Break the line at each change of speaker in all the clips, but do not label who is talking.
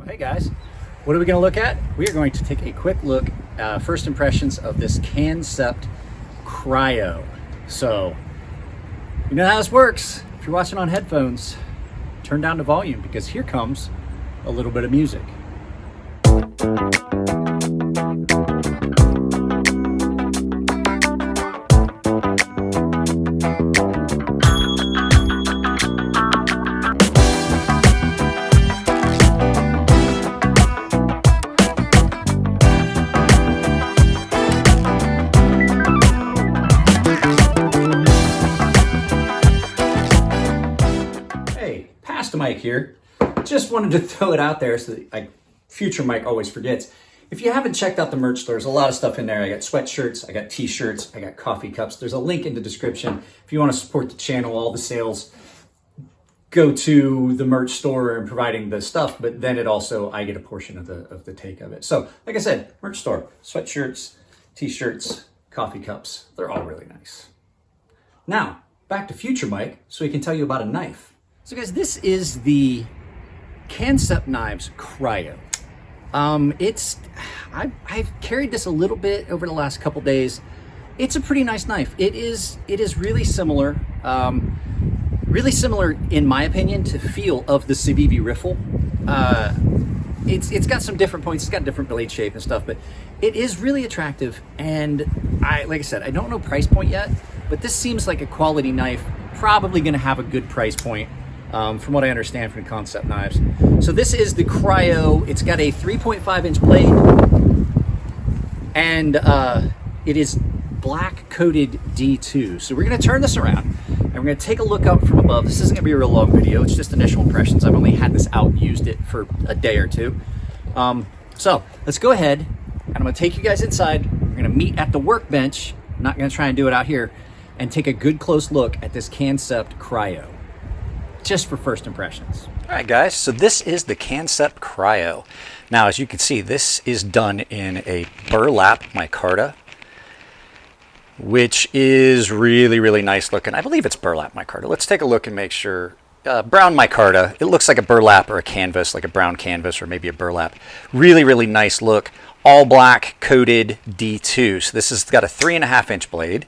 Hey guys, what are we going to look at? We are going to take a quick look, first impressions of this Kansept Cryo. So, you know how this works. If you're watching on headphones, turn down the volume because here comes a little bit of music. Past Mike here. Just wanted to throw it out there so that future Mike always forgets. If you haven't checked out the merch store, there's a lot of stuff in there. I got sweatshirts, I got t-shirts, I got coffee cups. There's a link in the description. If you want to support the channel, all the sales go to the merch store and providing the stuff, but then it also, I get a portion of the take of it. So like I said, merch store, sweatshirts, t-shirts, coffee cups, they're all really nice. Now, back to future Mike so he can tell you about a knife. So guys, this is the Kansept Knives Cryo. I've carried this a little bit over the last couple days. It's a pretty nice knife. It is really similar in my opinion to feel of the Civivi Riffle. It's got some different points. It's got different blade shape and stuff, but it is really attractive. And like I said, I don't know price point yet, but this seems like a quality knife. Probably going to have a good price point. From what I understand from Kansept knives. So this is the Cryo. It's got a 3.5 inch blade and it is black coated D2. So we're going to turn this around and we're going to take a look up from above. This isn't going to be a real long video. It's just initial impressions. I've only had this out and used it for a day or two. So let's go ahead and I'm going to take you guys inside. We're going to meet at the workbench. I'm not going to try and do it out here, and take a good close look at this Kansept Cryo, just for first impressions.
All right, guys, so this is the Kansept Cryo. Now, as you can see, this is done in a burlap micarta, which is really nice looking. I believe it's burlap micarta. Let's take a look and make sure. Brown micarta. It looks like a burlap or a canvas, like a brown canvas or maybe a burlap. Really nice look. All black coated D2. So this has got a 3.5 inch blade.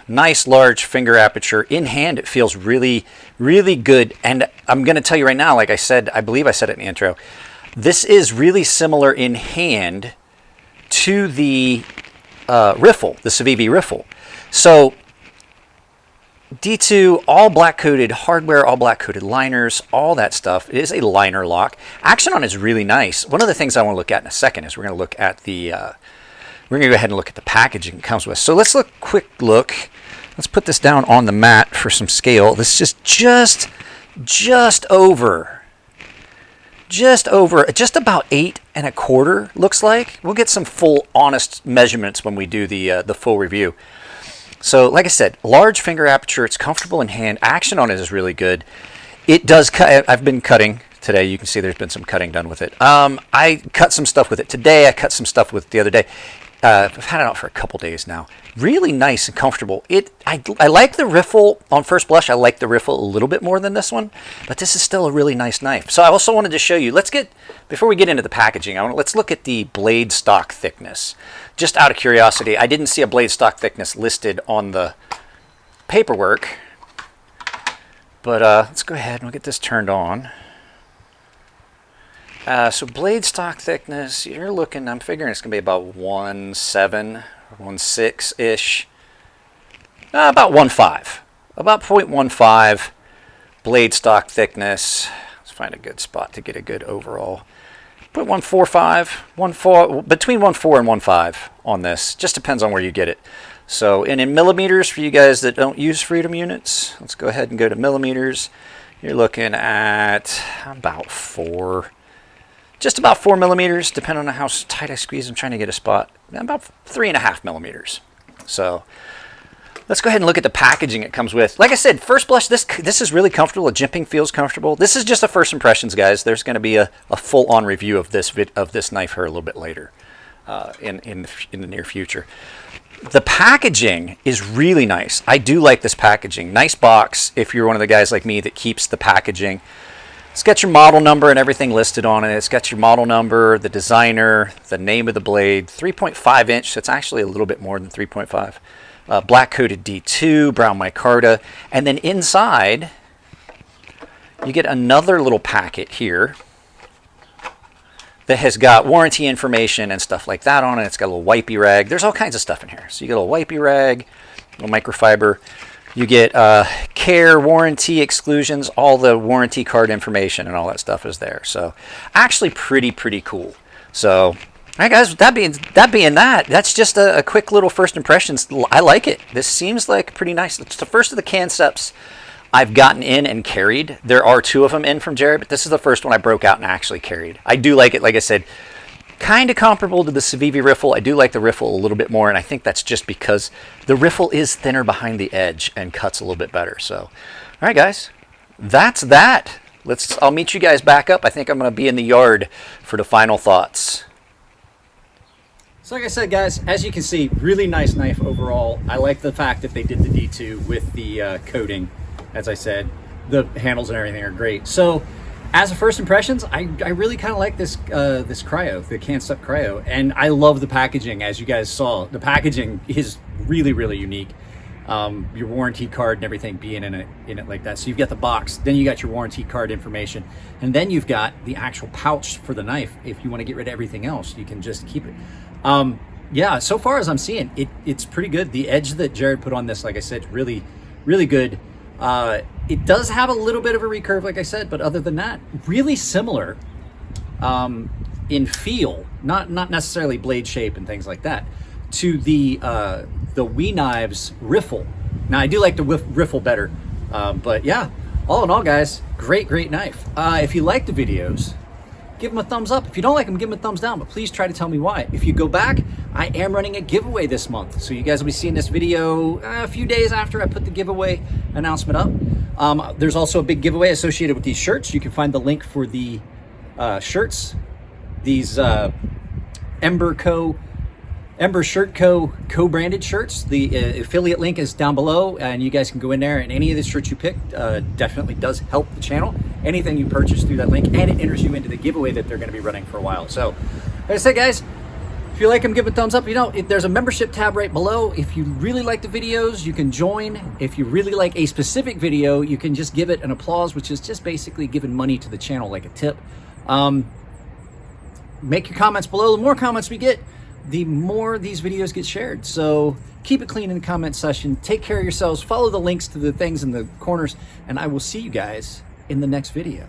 Nice large finger aperture. In hand, it feels really good. And I'm going to tell you right now, like I said, I believe I said it in the intro, this is really similar in hand to the Riffle, the Civivi Riffle. So D2, all black coated hardware, all black coated liners, all that stuff. It is a liner lock. Action on it is really nice. One of the things I want to look at in a second is we're going to look at the we're going to go ahead and look at the packaging it comes with. So let's quick look. Let's put this down on the mat for some scale. This is just over, just about 8.25 looks like. We'll get some full honest measurements when we do the full review. So like I said, large finger aperture. It's comfortable in hand. Action on it is really good. It does cut. I've been cutting today. You can see there's been some cutting done with it. I cut some stuff with it today. I cut some stuff with it the other day. I've had it out for a couple days now. Really nice and comfortable. I like the Riffle on first blush. I like the Riffle a little bit more than this one, but this is still a really nice knife. So I also wanted to show you. Before we get into the packaging, let's look at the blade stock thickness. Just out of curiosity, I didn't see a blade stock thickness listed on the paperwork, but let's go ahead and we'll get this turned on. So blade stock thickness, you're looking, I'm figuring it's going to be about 1.7, 1.6-ish. About 1.5. About 0.15 blade stock thickness. Let's find a good spot to get a good overall. 0.145, between 1.4 and 1.5 on this. Just depends on where you get it. So, and in millimeters for you guys that don't use Freedom units, let's go ahead and go to millimeters. You're looking at about 4. Just about 4 millimeters, depending on how tight I squeeze. I'm trying to get a spot. About 3.5 millimeters. So let's go ahead and look at the packaging it comes with. Like I said, first blush, this is really comfortable. The jimping feels comfortable. This is just a first impressions, guys. There's going to be a full-on review of this knife here a little bit later in the near future. The packaging is really nice. I do like this packaging. Nice box if you're one of the guys like me that keeps the packaging. It's got your model number and everything listed on it. It's got your model number, the designer, the name of the blade, 3.5 inch. So it's actually a little bit more than 3.5. Black coated D2, brown micarta. And then inside, you get another little packet here that has got warranty information and stuff like that on it. It's got a little wipey rag. There's all kinds of stuff in here. So you get a little wipey rag, a little microfiber. You get care, warranty, exclusions, all the warranty card information and all that stuff is there. So actually pretty cool. So, all right, guys, that being that's just a quick little first impressions. I like it. This seems like pretty nice. It's the first of the Kansepts I've gotten in and carried. There are 2 of them in from Jared, but this is the first one I broke out and actually carried. I do like it, like I said, kind of comparable to the Civivi riffle. I do like the riffle a little bit more, and I think that's just because the riffle is thinner behind the edge and cuts a little bit better. So, all right, guys, that's that. I'll meet you guys back up. I think I'm going to be in the yard for the final thoughts.
So like I said, guys, as you can see, really nice knife overall. I like the fact that they did the D2 with the coating. As I said, the handles and everything are great. So as a first impressions, I really kind of like this this Kyro, the Kansept Kyro, and I love the packaging. As you guys saw, the packaging is really unique. Your warranty card and everything being in it like that. So you've got the box, then you got your warranty card information, and then you've got the actual pouch for the knife. If you want to get rid of everything else, you can just keep it. Yeah, so far as I'm seeing, it's pretty good. The edge that Jared put on this, like I said, really good. It does have a little bit of a recurve, like I said, but other than that, really similar in feel, not necessarily blade shape and things like that, to the Wee Knives riffle. Now, I do like the riffle better, but yeah, all in all, guys, great knife. If you like the videos, give them a thumbs up. If you don't like them, give them a thumbs down, but please try to tell me why. If you go back, I am running a giveaway this month. So you guys will be seeing this video a few days after I put the giveaway announcement up. There's also a big giveaway associated with these shirts. You can find the link for the shirts. These Ember Shirt Co. co-branded shirts. The affiliate link is down below, and you guys can go in there, and any of the shirts you pick definitely does help the channel. Anything you purchase through that link, and it enters you into the giveaway that they're going to be running for a while. So, like I said, guys, if you like them, give a thumbs up. You know, there's a membership tab right below. If you really like the videos, you can join. If you really like a specific video, you can just give it an applause, which is just basically giving money to the channel like a tip. Make your comments below. The more comments we get, the more these videos get shared. So keep it clean in the comment section. Take care of yourselves. Follow the links to the things in the corners, and I will see you guys in the next video.